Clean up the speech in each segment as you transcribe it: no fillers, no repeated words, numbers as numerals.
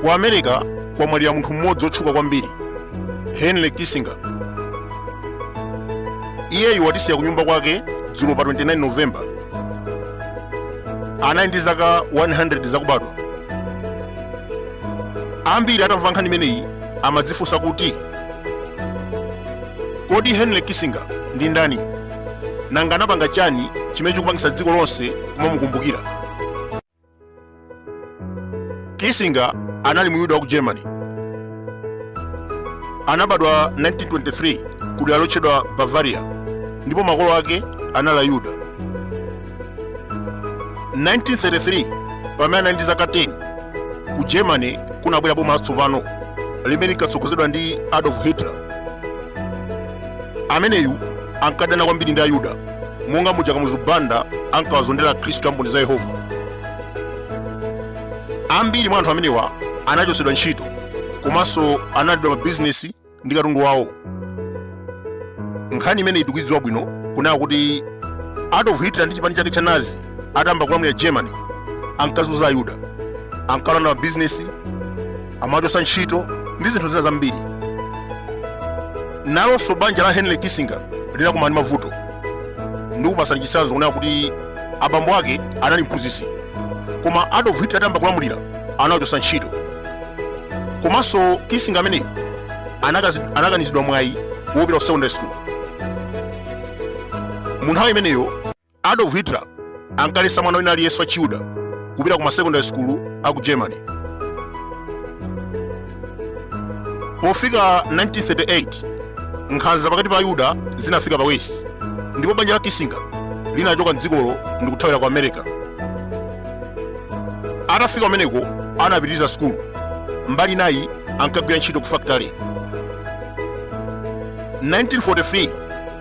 Ku America kwamwalira munthu mmodzi wotchuka kwambiri, Henry Kissinger. Iyeyu watisiya kunyumba kwake dzulo pa 29 Novemba. Anali ndi zaka 100 zakubadwa. Ambiri atamva nkhani imeneyi amadzifunsa kuti kodi Henry Kissinger ndi ndani, nanga anapanga chani chimene chikupangitsa dziko lonse kumamukumbukira. Kissinger anali muyuda wa ku Germany. Anabadwa 1923 ku dera lotchedwa Bavaria, ndipo makolo ake anali Ayuda. 1933 pamene anali ndi zaka 10, ku Germany kunabwera boma latsopano limene linkatsogozedwa ndi Adolf Hitler. Ameneyu ankadana kwambiri ndi Ayuda, monga muja kamuzubanda ankawazondera Khristu amboni za Yehova. Ambiri mwa anthu amenewa anachotsedwa ntchito, komanso analandidwa mabizinesi ndi katundu wawo. Nkhani imene ikudziwika bwino kunena kuti Adolf Hitler ndi chipani chake cha Nazi atamba kulamulira Germany ankazunza Ayuda, ankalanda mabizinesi, amachotsa ntchito ndi zinthu zina zambiri. Nalonso banja la Henry Kissinger linakumana ndi mavuto, ndi kupasana chitsanzo kunena kuti abambo ake anali mphunzitsi, koma Adolf Hitler atamba kulamulira anachotsa ntchito. Komanso Kissinger ameneyi anakanizidwa mwayi wopita ku secondary school. Mu nthawi imeneyo Adolf Hitler ankaletsa mwana wina aliyense wa Chiyuda kupita ku secondary school aku Germany. Pofika 1938 nkhanza pakati pa Ayuda zinafika pawesi, ndipo banja la Kissinger linachoka mdzikolo ndi kuthawira ku America. Atafika kumeneko anapitiriza skulu, mbali nayi ankagwira ntchito ku factory. 1943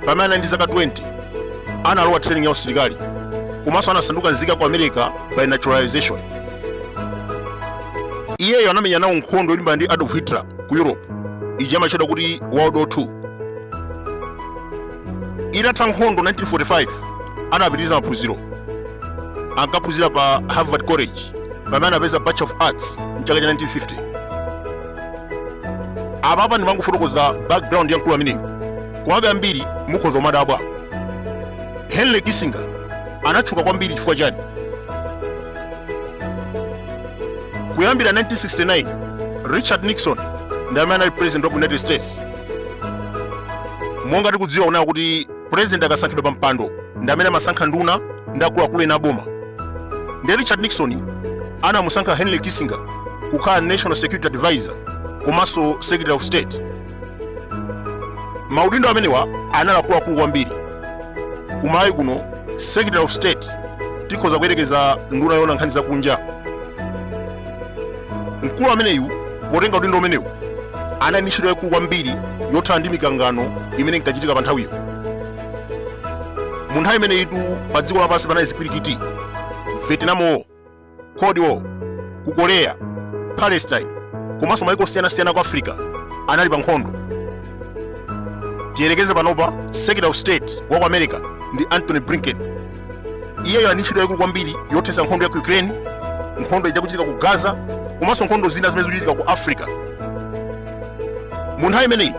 pamene anali ndi zaka 20 analowa training ya usilikali, komanso anasanduka nzika ku America by naturalization. Iyeyo anamenya nawo nkhondo yolimbana ndi Adolf Hitler ku Europe, iji amatchedwa kuti World War II. Itatha nkhondo 1945 anapitiriza maphunziro, ankaphunzira pa Harvard College pamene anapeza Bachelor of Arts mchaka cha 1950. Apapa ndimangofotokoza background ya mkulu ameneyu, komabe ambiri mukhoza kumadabwa. Henry Kissinger anatchuka kwambiri chifukwa chani? Kuyambira 1969 Richard Nixon ndi amene anali president of the United States. Monga tikudziwa kunena kuti president akasankhidwa pa mpando ndi amene amasankha nduna ndi akuluakulu ena aboma. Ndi Richard Nixon anamusankha Henry Kissinger kukhala National Security Advisor komanso Secretary of State. Maudindo amenewa anali akuluakulu kwambiri. Kumalawi kuno Secretary of State tikhoza kuyerekeza nduna yona nkhani zakunja. Mkulu ameneyu potenga udindo umenewu anali ndi ntchito yaikulu kwambiri yothana ndi mikangano imene inkachitika pa nthawiyo. Mu nthawi imeneyitu pa dziko lapansi panali zipwirikiti: Vietnam War, Cold War, ku Korea, Palestine, komanso mayiko osiyanasiyana ku Africa anali pa nkhondo. Tiyerekeze panopa Secretary of State wa ku America ndi Antony Blinken. Iyeyo ali ndi ntchito yaikulu kwambiri yothetsa nkhondo ya ku Ukraine, nkhondo ija kuchitika ku Gaza, komanso nkhondo zina zimene zikuchitika ku Africa. Mu nthawi imeneyi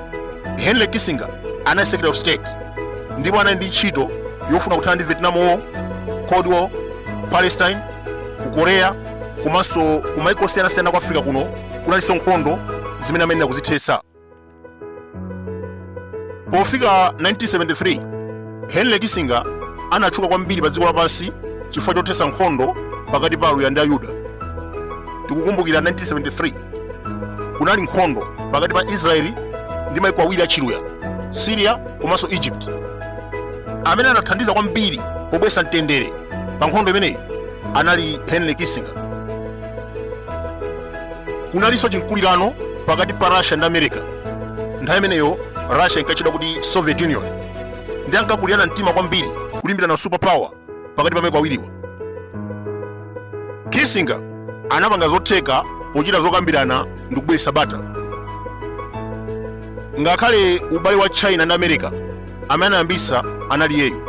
Henry Kissinger anali Secretary of State, ndipo anali ndi ntchito yofuna kuthana ndi Vietnam War, Cold War, Palestine, ku Korea, komanso ku mayiko osiyanasiyana ku Africa kuno kunalinso nkhondo zimene amenera kuzithetsa. Pofika 1973 Henry Kissinger anatchuka kwambiri pa dziko lapansi chifukwa chothetsa nkhondo pakati pa Aluya ndi Ayuda. Tikukumbukira 1973 kunali nkhondo pakati pa Israeli ndi mayiko awiri achiluya, Syria komanso Egypt. Amene anathandiza kwambiri pobweretsa mtendere pa nkhondo imeneyi anali Henry Kissinger. Kunalinso chinkulirano pakati pa Russia ndi America. Nthawi imeneyo Russia inkatchedwa kuti Soviet Union, ndi ankakulirana mtima kwambiri kulimbirana superpower pakati pa mayiko awiriwa. Kissinger anapanga zotheka pochita zokambirana ndi kubweretsa bata. ngakhale ubale wa China ndi America amene anayambisa anali iyeyo.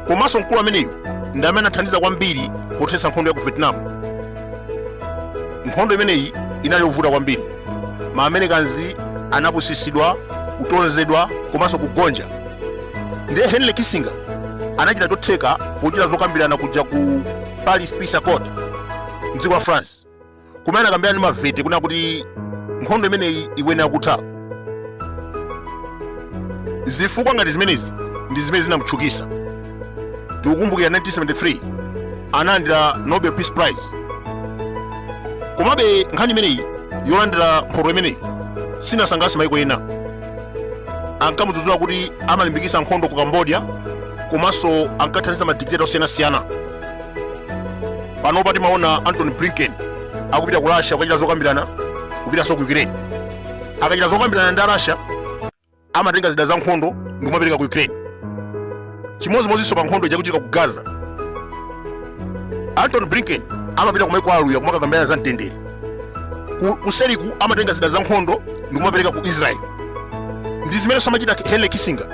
Komanso mkulu ameneyo ndi amene anathandiza kwambiri pothetsa nkhondo ya ku Vietnam. Nkhondo imeneyi inali yovuta kwambiri. Ma Americans anapusisidwa, kutonzedwa komanso kugonja. Ndiye Henry Kissinger anachita chotheka pochita zokambirana kuja ku Paris Peace Accord mdziko la France, kumene akambirana ndi mavete kuna kuti nkhondo imeneyi ikuyenera kutha. Zifukwa ngati zimenezi ndi zimene zinamutchukisa. Tikukumbukira 1973 analandira Nobel Peace Prize. Komabe nkhani imeneyi yolandira mphoto imeneyi sinasangalatsa maiko ena. Ankamudzudzula kuti amalimbikitsa nkhondo ku Cambodia komanso ankathandiza madikteta osiyanasiyana. Panopa timaona Antony Blinken akupita ku Russia kukachita zokambirana, kupitanso ku Ukraine. Akachita zokambirana ndi Russia amatenga zida za nkhondo ndi kumapereka ku Ukraine. Chimodzimodzinso pa nkhondo ijakuchitika ku Gaza. Antony Blinken amapita ku maiko aluya kumakakambirana za mtendere. Kuseriku amatenga zida za nkhondo ndi kumapereka ku Israel. Ndi zimene samachita Henry Kissinger.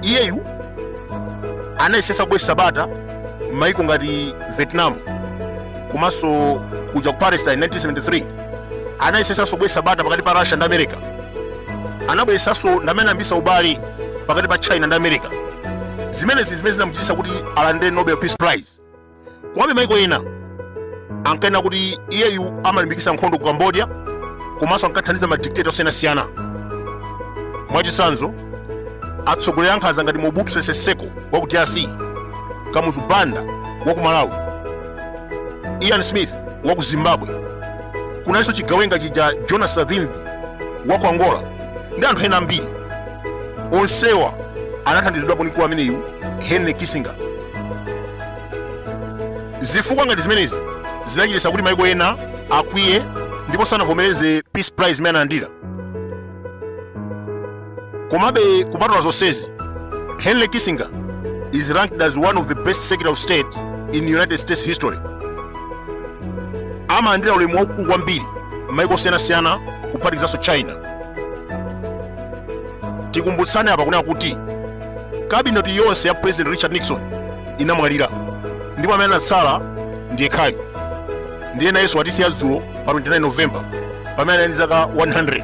Iyeyu anayesesa kubweza bata maiko ngati Vietnam komanso kuja ku Palestine 1973. Anayesesanso kubweza bata pakati pa Russia ndi America. Anabweresanso ndi amene anayambisa ubale pakati pa China ndi America. Zimenezi zimene zinamuchititsa kuti alandire Nobel Peace Prize. Komabe maiko ena ankanena kuti iyeyu amalimbikitsa nkhondo ku Cambodia komanso ankathandiza madikteta osiyanasiyana. Mwachitsanzo atsogoleri ankhanza ngati Mobutu Sese Seko wa ku DRC, Kamuzu Banda wa ku Malawi, Ian Smith wa ku Zimbabwe, kunalinso chigawenga chija Jonas Savimbi wa ku Angola ndi anthu ena ambiri. Onsewa anathandizidwa ndi mkulu ameneyu Henry Kissinger. Zifukwa ngati zimenezi zinachititsa kuti maiko ena akwiye ndipo sanavomereze Peace Prize imene analandira. Komabe kupatula zonsezi, Henry Kissinger is ranked as one of the best Secretary of State in United States history. Amalandira ulemu waukulu kwambiri maiko osiyanasiyana kuphatikizaso China. Tikumbutsane apa kunena kuti kabineti yonse ya President Richard Nixon inamwalira, ndipo amene anatsala ndiye yekhayo. Ndiye nayenso watisiya dzulo pa 29 November pamene ali ndi zaka 100.